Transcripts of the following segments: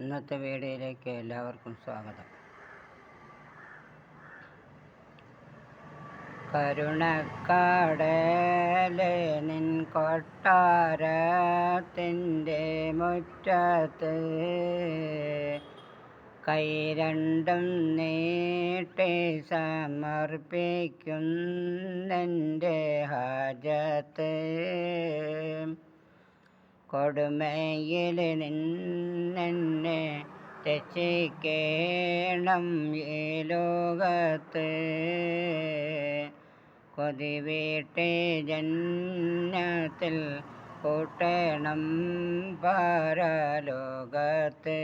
ഇന്നത്തെ വീഡിയോയിലേക്ക് എല്ലാവർക്കും സ്വാഗതം. കരുണക്കടലേ നിൻ കൊട്ടാരത്തിൻ്റെ മുറ്റത്ത് കൈ രണ്ടും നീട്ടി സമർപ്പിക്കുന്നെൻ്റെ ഹാജത്ത്. കൊടുമയിൽ നിന്നെന്നെ രക്ഷിക്കേണം ഈ ലോകത്ത്. കൊതിവീട്ടി ജന്നത്തിൽ കൂട്ടണം പരലോകത്ത്.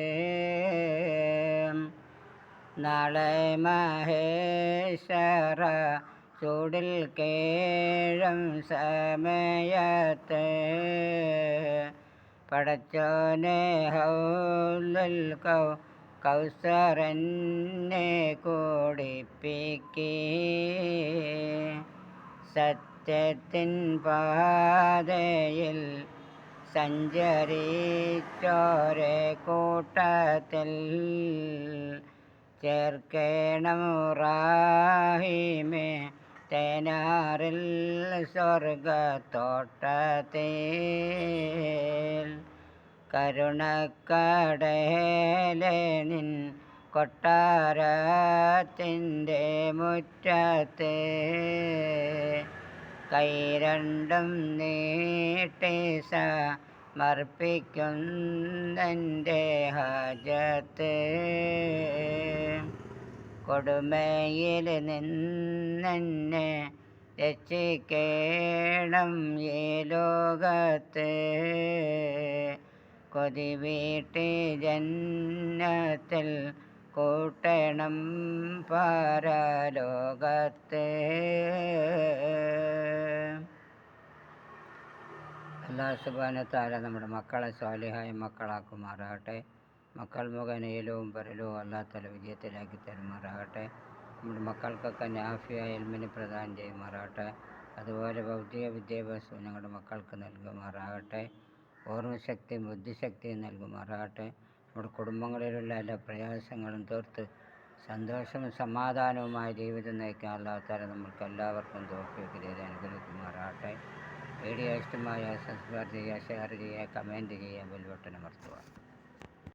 നാളെ മഹേശറ ചൂടിൽ കേഴും സമയത്ത് പടച്ചോനെ ഹൗലുൽ കൗസറെന്നെ കുടിപ്പിക്കേ. സത്യത്തിൻ പാതയിൽ സഞ്ചരിച്ചോരെ കൂട്ടത്തിൽ ചേർക്കണം റാഹിമേ തേനാറിൽ സ്വർഗത്തോട്ടത്തിൽ. കരുണക്കടലേ നിൻ കൊട്ടാരത്തിൻ്റെ മുറ്റത്ത് കൈ രണ്ടും നീട്ടി സമർപ്പിക്കുന്നെൻ്റെ ഹാജത്ത്. കൊടുമയിൽ നിന്നെന്നെ രക്ഷിക്കേണം ഈ ലോകത്ത്. കൊതിവീട്ടി ജന്നത്തിൽ കൂട്ടണം പരലോകത്ത്. അല്ലാഹു സുബ്ഹാനഹു വ തആല നമ്മുടെ മക്കളെ സ്വാലിഹായ മക്കളാക്കുമാറാകട്ടെ. മക്കൾ മുഖേന ഇഹലോകവും പരലോകവും അല്ലാഹു തആല വിജയത്തിലാക്കി തരുമാറാകട്ടെ. നമ്മുടെ മക്കൾക്കൊക്കെ നാഫിയായ ഇൽമിനെ പ്രദാനം ചെയ്യുമാറാകട്ടെ. അതുപോലെ ഭൗതിക വിദ്യാഭ്യാസവും ഞങ്ങളുടെ മക്കൾക്ക് നൽകുമാറാകട്ടെ. ഓർമ്മശക്തിയും ബുദ്ധിശക്തിയും നൽകുമാറാകട്ടെ. നമ്മുടെ കുടുംബങ്ങളിലുള്ള എല്ലാ പ്രയാസങ്ങളും തീർത്ത് സന്തോഷവും സമാധാനവുമായ ജീവിതം നയിക്കാൻ അല്ലാഹു തആല നമ്മൾക്ക് എല്ലാവർക്കും തൗഫീഖ് ചെയ്ത് അനുഗ്രഹിക്കുമാറാകട്ടെ. വീഡിയോ ഇഷ്ടമായ സബ്സ്ക്രൈബ് ചെയ്യുക, ഷെയർ ചെയ്യുക, കമൻറ്റ് ചെയ്യുക, ബെൽ ബട്ടൺ അമർത്തുക.